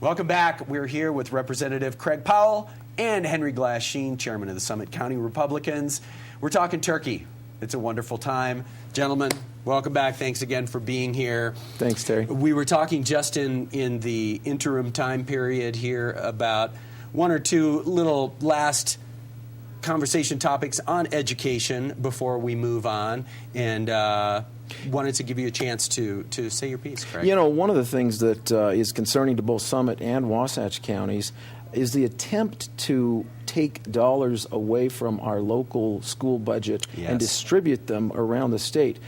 Welcome back. We're here with Representative Craig Powell and Henry Glass Sheen, chairman of the Summit County Republicans. We're talking turkey. It's a wonderful time. Gentlemen, welcome back. Thanks again for being here. Thanks, Terry. We were talking just in the interim time period here about one or two little last conversation topics on education before we move on, and wanted to give you a chance to say your piece, Craig. You know, one of the things that is concerning to both Summit and Wasatch counties is the attempt to take dollars away from our local school budget and distribute them around the state.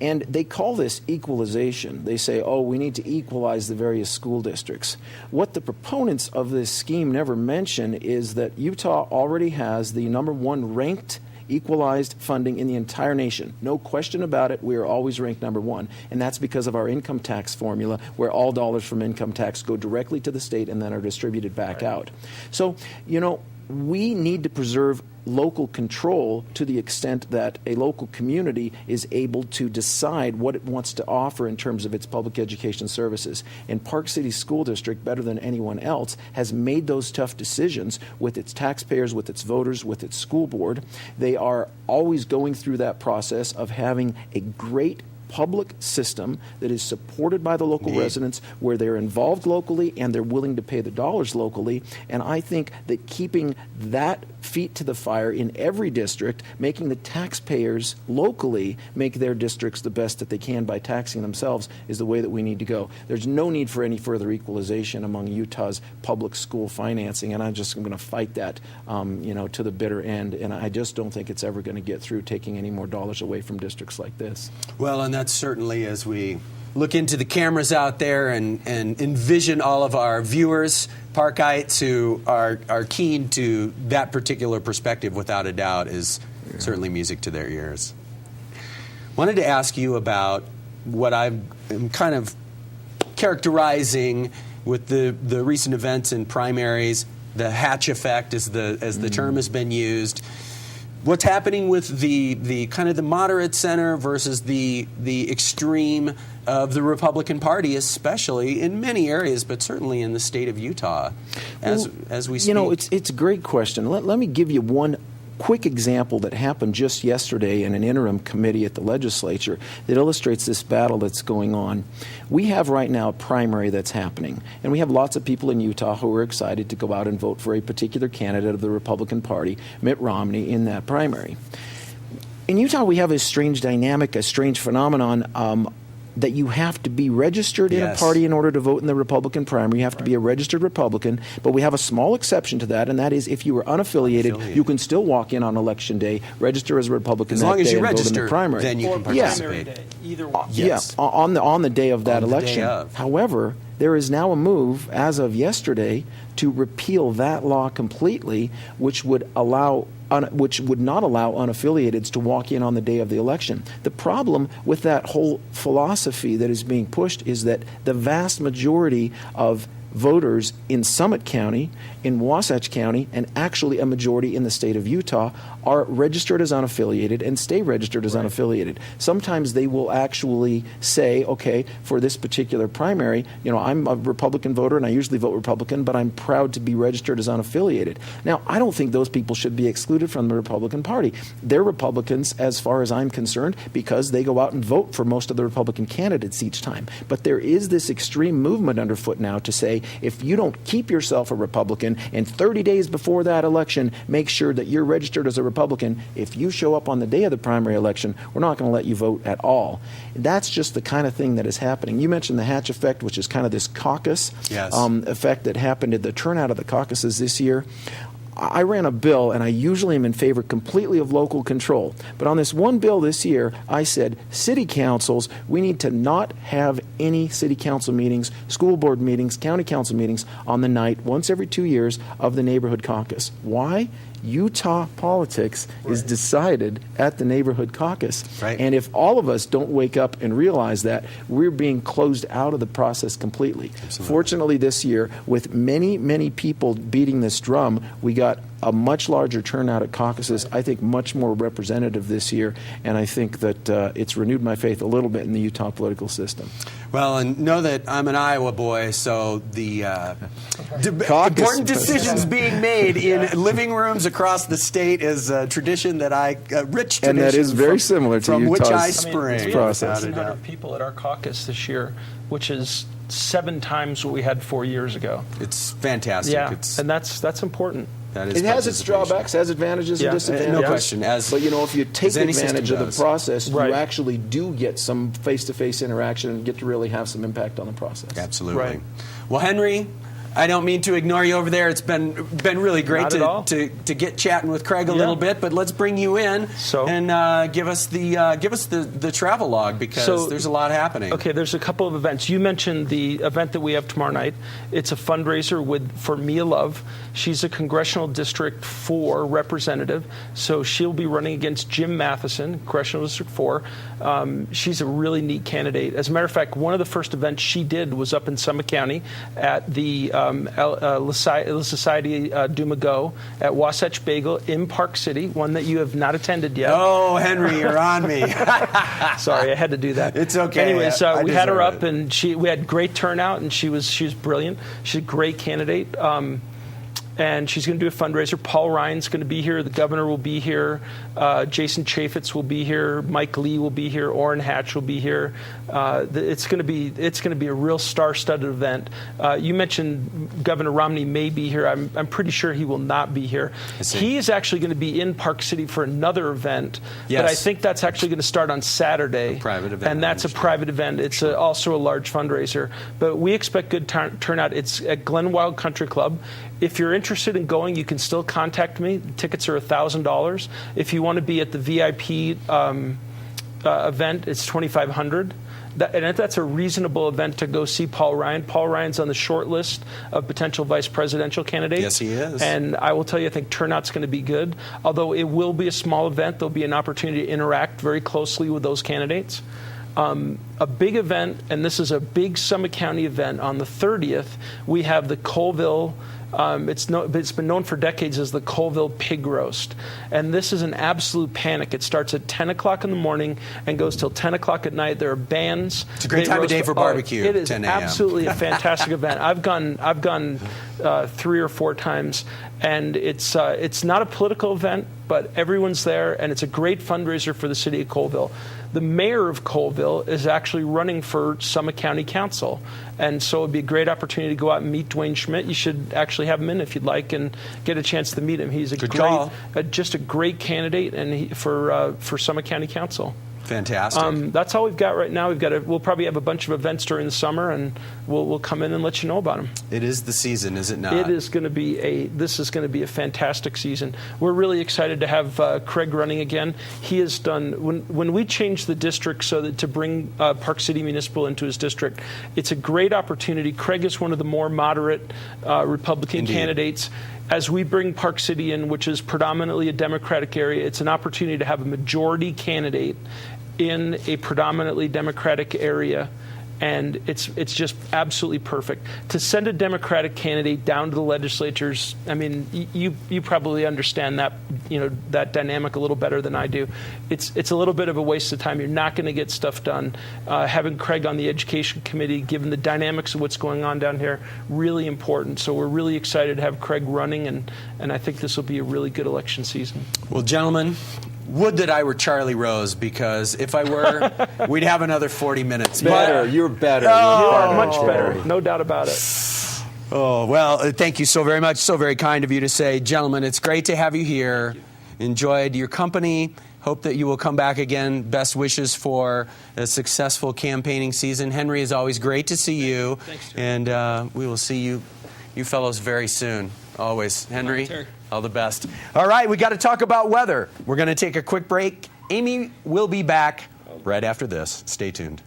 And they call this equalization. They say, oh, we need to equalize the various school districts. What the proponents of this scheme never mention is that Utah already has the #1 ranked equalized funding in the entire nation. No question about it, we are always ranked #1. And that's because of our income tax formula, where all dollars from income tax go directly to the state and then are distributed back out. So, you know, we need to preserve local control to the extent that a local community is able to decide what it wants to offer in terms of its public education services. And Park City School District, better than anyone else, has made those tough decisions with its taxpayers, with its voters, with its school board. They are always going through that process of having a great public system that is supported by the local residents, where they're involved locally and they're willing to pay the dollars locally. And I think that keeping that feet to the fire in every district, making the taxpayers locally make their districts the best that they can by taxing themselves, is the way that we need to go. There's no need for any further equalization among Utah's public school financing, and I'm just going to fight that you know, to the bitter end. And I just don't think it's ever going to get through taking any more dollars away from districts like this. Well, and that's certainly, as we look into the cameras out there and envision all of our viewers, Parkites who are keen to that particular perspective, without a doubt, is certainly music to their ears. Wanted to ask you about what I'm kind of characterizing with the recent events in primaries, the Hatch effect, as the term has been used. What's happening with the kind of the moderate center versus the extreme of the Republican Party, especially in many areas, but certainly in the state of Utah, as we speak? You know, it's a great question. Let me give you one quick example that happened just yesterday in an interim committee at the legislature that illustrates this battle that's going on. We have right now a primary that's happening, and we have lots of people in Utah who are excited to go out and vote for a particular candidate of the Republican Party, Mitt Romney, in that primary. In Utah, we have a strange dynamic, a strange phenomenon, that you have to be registered in a party in order to vote in the Republican primary. You have to be a registered Republican, but we have a small exception to that, and that is if you are unaffiliated, you can still walk in on Election Day, register as a Republican that day, and vote in the primary. Then you can participate. Either one. On the day of that election. Day of. However, there is now a move, as of yesterday, to repeal that law completely, which would not allow unaffiliateds to walk in on the day of the election. The problem with that whole philosophy that is being pushed is that the vast majority of voters in Summit County, in Wasatch County, and actually a majority in the state of Utah are registered as unaffiliated and stay registered as unaffiliated. Sometimes they will actually say, okay, for this particular primary, you know, I'm a Republican voter and I usually vote Republican, but I'm proud to be registered as unaffiliated. Now, I don't think those people should be excluded from the Republican Party. They're Republicans as far as I'm concerned because they go out and vote for most of the Republican candidates each time. But there is this extreme movement underfoot now to say, if you don't keep yourself a Republican and 30 days before that election, make sure that you're registered as a Republican. If you show up on the day of the primary election, we're not going to let you vote at all. That's just the kind of thing that is happening. You mentioned the Hatch effect, which is kind of this caucus effect that happened at the turnout of the caucuses this year. I ran a bill, and I usually am in favor completely of local control. But on this one bill this year, I said, city councils, we need to not have any city council meetings, school board meetings, county council meetings on the night, once every 2 years, of the neighborhood caucus. Why? Utah politics is decided at the neighborhood caucus. And if all of us don't wake up and realize that, we're being closed out of the process completely. Fortunately, this year, with many, many people beating this drum, we got a much larger turnout at caucuses. I think much more representative this year, and I think that it's renewed my faith a little bit in the Utah political system. Well, and know that I'm an Iowa boy, so the Caucus. important decisions being made in living rooms across the state is a tradition that rich tradition. And that is very similar to from which Utah's I spring. We process. have 1,500 people at our caucus this year, which is 7 times what we had 4 years ago. It's fantastic. Yeah, It's, and that's important. that is It has its participation. drawbacks, has advantages Yeah. and disadvantages. No question. But if you take as any system advantage of the does. process, Right. you actually do get some face-to-face interaction and get to really have some impact on the process. Absolutely. Right. Well, Henry, I don't mean to ignore you over there. It's been really great Not at all. to get chatting with Craig a little bit, but let's bring you in and give us the travel log, because there's a lot happening. Okay, there's a couple of events. You mentioned the event that we have tomorrow night. It's a fundraiser for Mia Love. She's a Congressional District 4 representative, so she'll be running against Jim Matheson, Congressional District 4. She's a really neat candidate. As a matter of fact, one of the first events she did was up in Summit County at the La Society Duma Go at Wasatch Bagel in Park City, one that you have not attended yet. Oh, Henry, you're on me. Sorry, I had to do that. It's okay. Anyways, I we had her deserve up, it. and we had great turnout, and she was brilliant. She's a great candidate. And she's going to do a fundraiser. Paul Ryan's going to be here. The governor will be here. Jason Chaffetz will be here. Mike Lee will be here. Orrin Hatch will be here. It's going to be a real star-studded event. You mentioned Governor Romney may be here. I'm pretty sure he will not be here. He is actually going to be in Park City for another event. Yes. But I think that's actually going to start on Saturday. A private event. And that's a private event. It's also a large fundraiser. But we expect good turnout. It's at Glen Wild Country Club. If you're interested in going, you can still contact me. Tickets are $1,000. If you want to be at the VIP event, it's $2,500. And that's a reasonable event to go see Paul Ryan. Paul Ryan's on the short list of potential vice presidential candidates. Yes, he is. And I will tell you, I think turnout's going to be good. Although it will be a small event, there'll be an opportunity to interact very closely with those candidates. A big event, and this is a big Summit County event, on the 30th, we have the Colville. It's been known for decades as the Colville Pig Roast. And this is an absolute panic. It starts at 10 o'clock in the morning and goes till 10 o'clock at night. There are bands. It's a great time of day for barbecue. It is 10 a.m. absolutely a fantastic event. I've gone 3 or 4 times, and it's not a political event, but everyone's there, and it's a great fundraiser for the city of Colville. The mayor of Colville is actually running for Summit County Council, and so it would be a great opportunity to go out and meet Dwayne Schmidt. You should actually have him in if you'd like and get a chance to meet him. He's just a great candidate and for Summit County Council. Fantastic. That's all we've got right now. We'll probably have a bunch of events during the summer, and we'll come in and let you know about them. It is the season, is it not? It is going to be a fantastic season. We're really excited to have Craig running again. He has done when we changed the district so that to bring Park City Municipal into his district. It's a great opportunity. Craig is one of the more moderate Republican candidates. As we bring Park City in, which is predominantly a Democratic area, it's an opportunity to have a majority candidate in a predominantly Democratic area. And it's just absolutely perfect. To send a Democratic candidate down to the legislatures, I mean, you probably understand that, that dynamic a little better than I do. It's a little bit of a waste of time. You're not going to get stuff done. Having Craig on the Education Committee, given the dynamics of what's going on down here, really important. So we're really excited to have Craig running, and I think this will be a really good election season. Well, gentlemen, would that I were Charlie Rose, because if I were, we'd have another 40 minutes. You're better. You are much better, no doubt about it. Oh, well, thank you so very much. So very kind of you to say. Gentlemen, it's great to have you here. Enjoyed your company. Hope that you will come back again. Best wishes for a successful campaigning season. Henry, is always great to see you. Thanks, and we will see you fellows very soon. Always. Henry, all the best. All right, we got to talk about weather. We're going to take a quick break. Amy will be back right after this. Stay tuned.